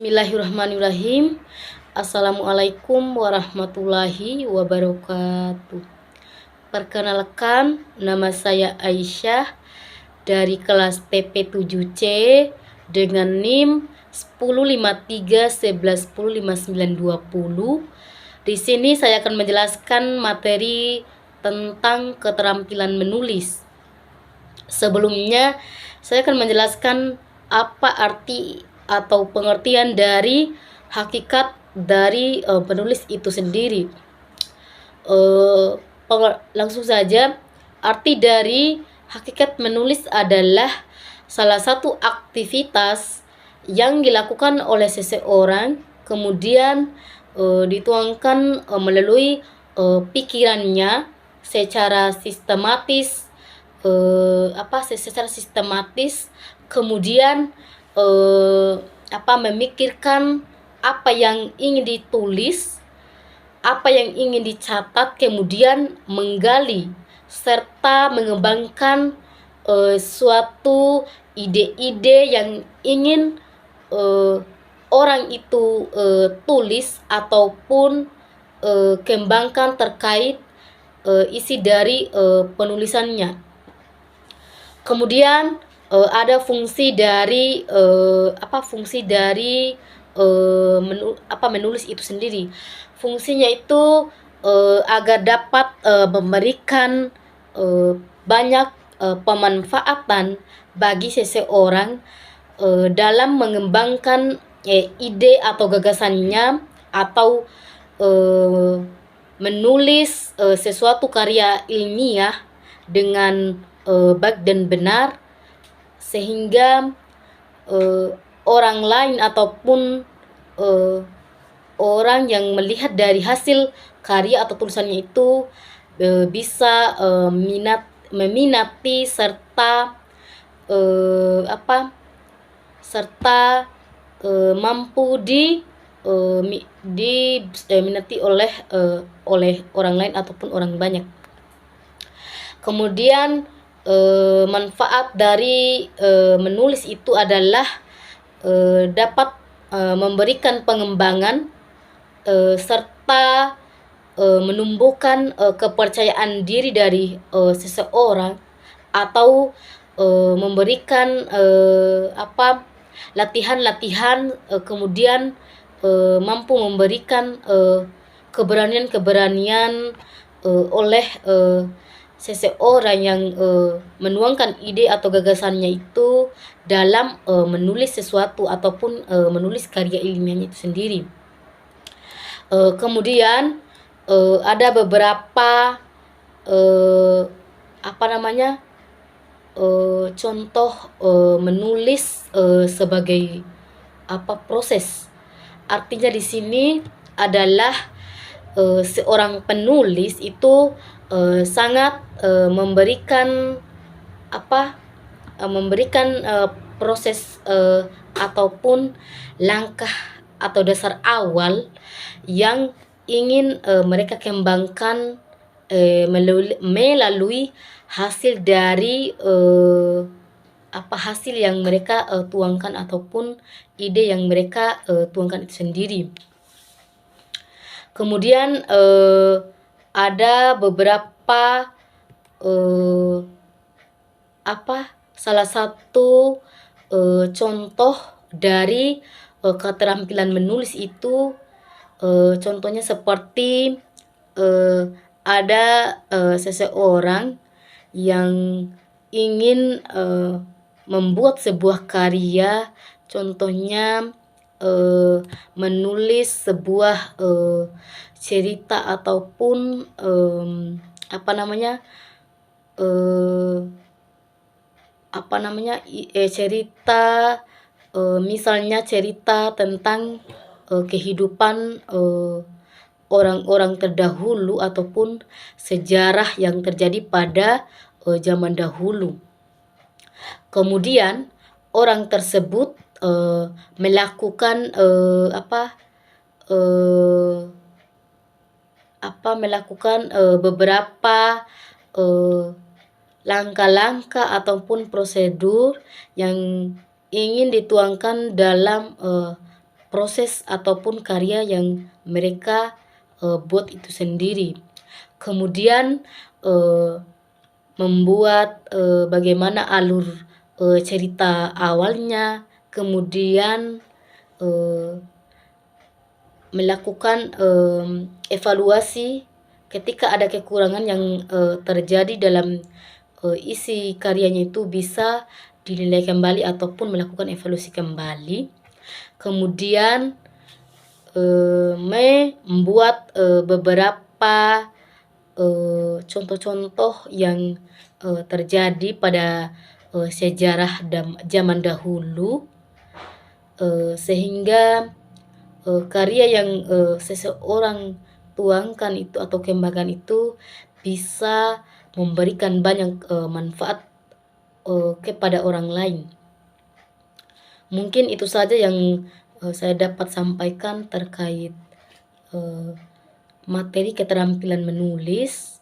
Bismillahirrahmanirrahim. Assalamualaikum warahmatullahi wabarakatuh. Perkenalkan, nama saya Aisyah dari kelas TP 7C dengan NIM 105311105920. Di sini saya akan menjelaskan materi tentang keterampilan menulis. Sebelumnya, saya akan menjelaskan apa arti atau pengertian dari hakikat dari penulis itu sendiri. Langsung saja, arti dari hakikat menulis adalah salah satu aktivitas yang dilakukan oleh seseorang, kemudian dituangkan melalui pikirannya secara sistematis, kemudian memikirkan apa yang ingin ditulis, apa yang ingin dicatat, kemudian menggali serta mengembangkan suatu ide-ide yang ingin orang itu tulis ataupun kembangkan terkait isi dari penulisannya. Kemudian ada fungsi dari menulis itu sendiri. Fungsinya itu agar dapat memberikan banyak pemanfaatan bagi seseorang dalam mengembangkan ide atau gagasannya, atau menulis sesuatu karya ilmiah dengan baik dan benar, sehingga orang lain ataupun orang yang melihat dari hasil karya atau tulisannya itu bisa meminati serta mampu diminati oleh orang lain ataupun orang banyak. Kemudian manfaat dari menulis itu adalah dapat memberikan pengembangan serta menumbuhkan kepercayaan diri dari seseorang, atau memberikan latihan-latihan, kemudian mampu memberikan keberanian-keberanian oleh seseorang yang menuangkan ide atau gagasannya itu dalam menulis sesuatu ataupun menulis karya ilmiahnya itu sendiri. Kemudian ada beberapa contoh menulis sebagai proses. Artinya di sini adalah seorang penulis itu sangat memberikan proses ataupun langkah atau dasar awal yang ingin mereka kembangkan melalui hasil dari hasil yang mereka tuangkan ataupun ide yang mereka tuangkan itu sendiri. Kemudian ada beberapa salah satu contoh dari keterampilan menulis itu, contohnya seperti ada seseorang yang ingin membuat sebuah karya, contohnya menulis sebuah cerita ataupun cerita, misalnya cerita tentang kehidupan orang-orang terdahulu ataupun sejarah yang terjadi pada zaman dahulu. Kemudian orang tersebut melakukan beberapa langkah-langkah ataupun prosedur yang ingin dituangkan dalam proses ataupun karya yang mereka buat itu sendiri. Kemudian membuat bagaimana alur cerita awalnya, kemudian melakukan evaluasi ketika ada kekurangan yang terjadi dalam isi karyanya itu bisa dinilai kembali ataupun melakukan evaluasi kembali. Kemudian membuat beberapa contoh-contoh yang terjadi pada sejarah zaman dahulu, sehingga karya yang seseorang tuangkan itu atau kembangkan itu bisa memberikan banyak manfaat kepada orang lain. Mungkin itu saja yang saya dapat sampaikan terkait materi keterampilan menulis.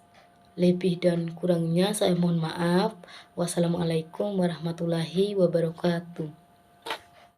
Lebih dan kurangnya saya mohon maaf. Wassalamualaikum warahmatullahi wabarakatuh.